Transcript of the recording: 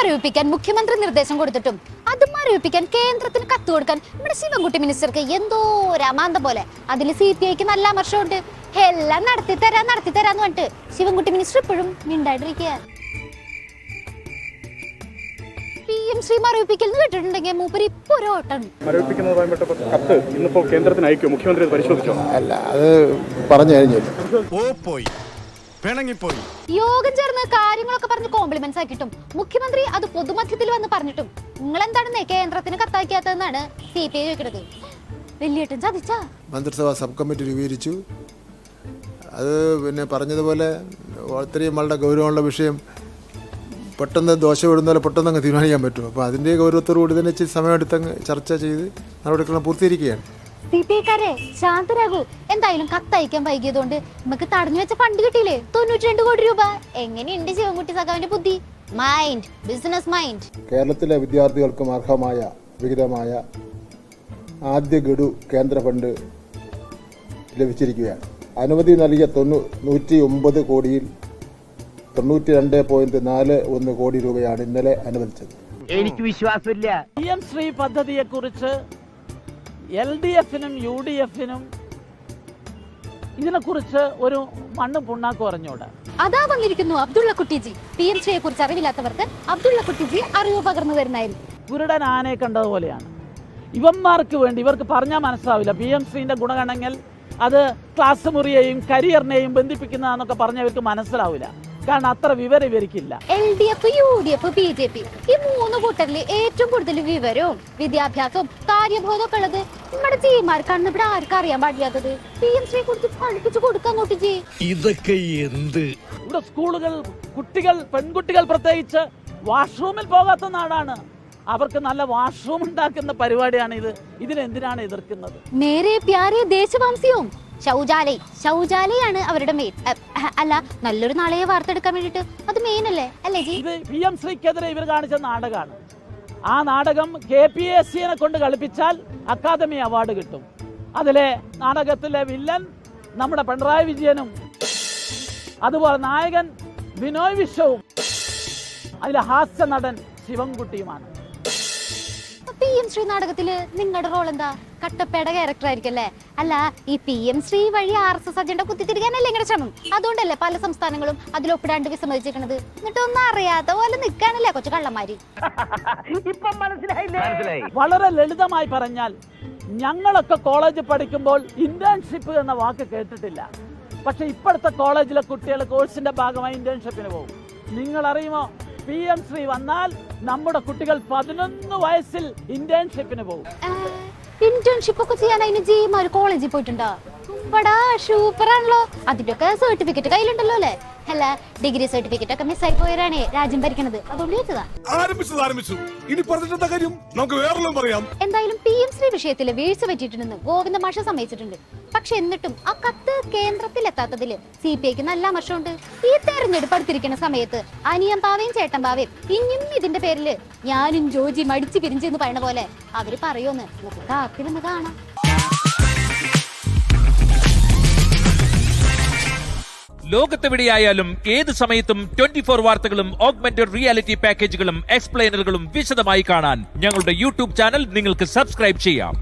മരവിപ്പിക്കാൻ മുഖ്യമന്ത്രി നിർദ്ദേശം കൊടുത്തിട്ടും അത് മരവിപ്പിക്കാൻ കേന്ദ്രത്തിന് കത്ത് കൊടുക്കാൻ നമ്മുടെ ശിവൻകുട്ടി മിനിസ്റ്റർക്ക് എന്തോ രാമാന്തം പോലെ. അതിൽ CPIക്ക് നല്ല അമർഷമുണ്ട്. എല്ലാം നടത്തി തരാന്ന് പറഞ്ഞിട്ട് ശിവൻകുട്ടി മിനിസ്റ്റർ ഇപ്പോഴും മിണ്ടായിട്ടിരിക്കുക. PM ശ്രീ മരവിപ്പിക്കൽ കേട്ടിട്ടുണ്ടെങ്കിൽ മൂപ്പര് ഇപ്പൊ ഒരു ഓട്ടം കത്ത് ഇന്നിപ്പോ കേന്ദ്രത്തിന് അയക്കും. മുഖ്യമന്ത്രി പരിശോധിച്ചോ? അല്ല, അത് പറഞ്ഞു കഴിഞ്ഞു. യോഗം ചേർന്ന് കാര്യങ്ങളൊക്കെ പറഞ്ഞ് കോംപ്ലിമെന്റ്സ് ആക്കിയിട്ടും മുഖ്യമന്ത്രി അത് പൊതുമധ്യത്തിൽ വന്ന് പറഞ്ഞിട്ടും നിങ്ങൾ എന്താണ് കേന്ദ്രത്തിന് കത്തയക്കാത്തതെന്നാണ് CPI ചോദിക്കുന്നത്. വലിയേട്ടൻ ചതിച്ചാ? മന്ത്രിസഭാ സബ് കമ്മിറ്റി രൂപീകരിച്ചു. അത് പിന്നെ പറഞ്ഞതുപോലെ ഒത്തിരി വളരെ ഗൗരവമുള്ള വിഷയം. പെട്ടെന്ന് ദോശ വിടുന്ന പെട്ടെന്ന് അങ്ങ് തീരുമാനിക്കാൻ പറ്റും. അപ്പോൾ അതിൻ്റെ ഗൗരവത്തോടു കൂടി തന്നെ ഇച്ചിരി സമയമെടുത്തങ്ങ് ചർച്ച ചെയ്ത് നടപടികളെല്ലാം പൂർത്തീകരിക്കുകയാണ്. CPIക്കാരെ ശാന്തരാകൂ. എന്തായാലും കത്തയക്കാൻ വൈകിയതുകൊണ്ട് നമുക്ക് തടഞ്ഞു വെച്ച ഫണ്ട് കിട്ടിയില്ലേ, 92 കോടി രൂപ. എങ്ങനെയുണ്ട് ശിവൻകുട്ടി സഖാവിന്റെ ബുദ്ധി? Mind, business mind. കേരളത്തിലെ വിദ്യാർത്ഥികൾക്കും അർഹമായ വിഹിതമായ ആദ്യ ഗഡു കേന്ദ്ര ഫണ്ട് ലഭിച്ചിരിക്കുകയാണ്. അനുമതി നൽകിയ 109 കോടിയിൽ 92.41 കോടി രൂപയാണ് ഇന്നലെ അനുവദിച്ചത്. എനിക്ക് വിശ്വാസമില്ല. PM ശ്രീ പദ്ധതിയെ കുറിച്ച് LDFനും UDFനും ഇതിനെക്കുറിച്ച് ഒരു മണ്ണ് പുണ്ണാക്ക് പറഞ്ഞൂടെ? അതാ വന്നിരിക്കുന്നു അബ്ദുള്ള കുട്ടിജി. PM ശ്രീയെ കുറിച്ച് അറിവില്ലാത്തവർക്ക് അബ്ദുള്ള കുട്ടിജി അറിവ് പകർന്നു വരുന്നതായിരുന്നു. കുരുടൻ ആനയെ കണ്ടതുപോലെയാണ്. ഇവന്മാർക്ക് വേണ്ടി ഇവർക്ക് പറഞ്ഞാൽ മനസ്സിലാവില്ല. PM ശ്രീന്റെ ഗുണഗണങ്ങൾ അത് ക്ലാസ് മുറിയെയും കരിയറിനെയും ബന്ധിപ്പിക്കുന്നതാന്നൊക്കെ പറഞ്ഞവർക്ക് മനസ്സിലാവില്ല. കാരണം അത്ര വിവരം ഇവർക്കില്ല. LDF, UDF, BJP ഈ 3 കൂട്ടരിൽ ഏറ്റവും കൂടുതൽ വിവരവും വിദ്യാഭ്യാസവും കാര്യബോധമൊക്കെ ഉള്ളത് നമ്മുടെ ജിമാർക്കാണെന്ന് ഇവിടെ ആർക്കും അറിയാൻ പാടില്ലാത്തത്. PM ശ്രീയെ കുറിച്ച് പഠിപ്പിച്ചു കൊടുക്കാൻ നോട്ടിജി. ഇതൊക്കെ എന്ത്? ഇവിടെ സ്കൂളുകൾ പെൺകുട്ടികൾ പ്രത്യേകിച്ച് വാഷ്റൂമിൽ പോകാത്ത നാടാണ്. അവർക്ക് നല്ല വാഷ്റൂം ഉണ്ടാക്കുന്ന പരിപാടിയാണ് ഇത്. ഇതിനെന്തിനാണ് എതിർക്കുന്നത്? മേരെ പ്യാരെ ദേശവാംസിയും ശൗചാലയാണ് അവരുടെ മെയിൻ. അല്ല, നല്ലൊരു നാളെയെ വാർത്തെടുക്കാൻ വേണ്ടിട്ട് അത് മെയിൻ അല്ലേ ജി? ഇത് PM ശ്രീക്കെതിരെ ഇവർ കാണിച്ച നാടകമാണ്. ആ നാടകം KPSCനെ കൊണ്ട് കളിപ്പിച്ചാൽ അക്കാദമി അവാർഡ് കിട്ടും. അതിലെ നാടകത്തിലെ വില്ലൻ നമ്മുടെ പിണറായി വിജയനും അതുപോലെ നായകൻ ബിനോയ് വിശ്വവും അതിലെ ഹാസ്യ നടൻ ശിവൻകുട്ടിയുമാണ്. PM ശ്രീ നാടകത്തില് നിങ്ങളുടെ റോൾ എന്താ? കട്ടപ്പയുടെ ക്യാരക്ടർ ആയിരിക്കും അല്ലേ? അല്ല, ഈ PM ശ്രീ വഴി RSS അജണ്ട കുത്തിത്തിരിക്കാനല്ലേ നിങ്ങളുടെ ശ്രമം? അതുകൊണ്ടല്ലേ പല സംസ്ഥാനങ്ങളും അതിലൊപ്പിടാണ്ട് വിസമ്മതിച്ചിരിക്കണത്? എന്നിട്ടൊന്നും അറിയാത്ത പോലെ നിൽക്കാനല്ലേ കൊച്ചു കള്ളന്മാര്? വളരെ ലളിതമായി പറഞ്ഞാൽ, ഞങ്ങളൊക്കെ കോളേജിൽ പഠിക്കുമ്പോൾ ഇന്റേൺഷിപ്പ് എന്ന വാക്ക് കേട്ടിട്ടില്ല. പക്ഷെ ഇപ്പോഴത്തെ കോളേജിലെ കുട്ടികൾ കോഴ്സിന്റെ ഭാഗമായി ഇന്റേൺഷിപ്പിന് പോകും. നിങ്ങൾ അറിയുമോ, PM ശ്രീ വന്നാൽ നമ്മുടെ കുട്ടികൾ 11 വയസ്സിൽ ഇന്റേൺഷിപ്പിന് പോകും. ഇന്റേൺഷിപ്പ് ഒക്കെ ചെയ്യാൻ അതിന് ജിമാര് കോളേജിൽ പോയിട്ടുണ്ടോ? സൂപ്പറാണല്ലോ. അതിന്റെയൊക്കെ സർട്ടിഫിക്കറ്റ് കയ്യിലുണ്ടല്ലോ അല്ലേ? അല്ല, ഡിഗ്രി സർട്ടിഫിക്കറ്റ് ഒക്കെ മിസ്സായി പോയവരാണ് രാജ്യം ഭരിക്കണത്. അതുകൊണ്ട് ചോദിച്ചതാ. എന്തായാലും PM ശ്രീ വിഷയത്തില് വീഴ്ച പറ്റിയിട്ടുണ്ടെന്ന് ഗോവിന്ദ മാഷ സമ്മതിച്ചിട്ടുണ്ട്. പക്ഷെ എന്നിട്ടും ആ കത്ത് കേന്ദ്രത്തിൽ എത്താത്തതില് CPIക്ക് നല്ല അമർഷമുണ്ട്. ഈ തെരഞ്ഞെടുപ്പ് അടുത്തിരിക്കുന്ന സമയത്ത് അനിയൻ പാവയും ചേട്ടൻ പാവയും ഇനിയും ഇതിന്റെ പേരില് ഞാനും ജോജി മടിച്ചു പിരിഞ്ചെന്ന് പറയണ പോലെ അവര് പറയുമെന്ന് നമുക്ക് കാത്തിരുന്ന് കാണാം. ലോകത്തെവിടെയായാലും ഏത് സമയത്തും 24 വാർത്തകളും ഓഗ്മെന്റഡ് റിയാലിറ്റി പാക്കേജുകളും എക്സ്പ്ലെയിനറുകളും വിശദമായി കാണാൻ ഞങ്ങളുടെ YouTube ചാനൽ നിങ്ങൾക്ക് സബ്സ്ക്രൈബ് ചെയ്യാം.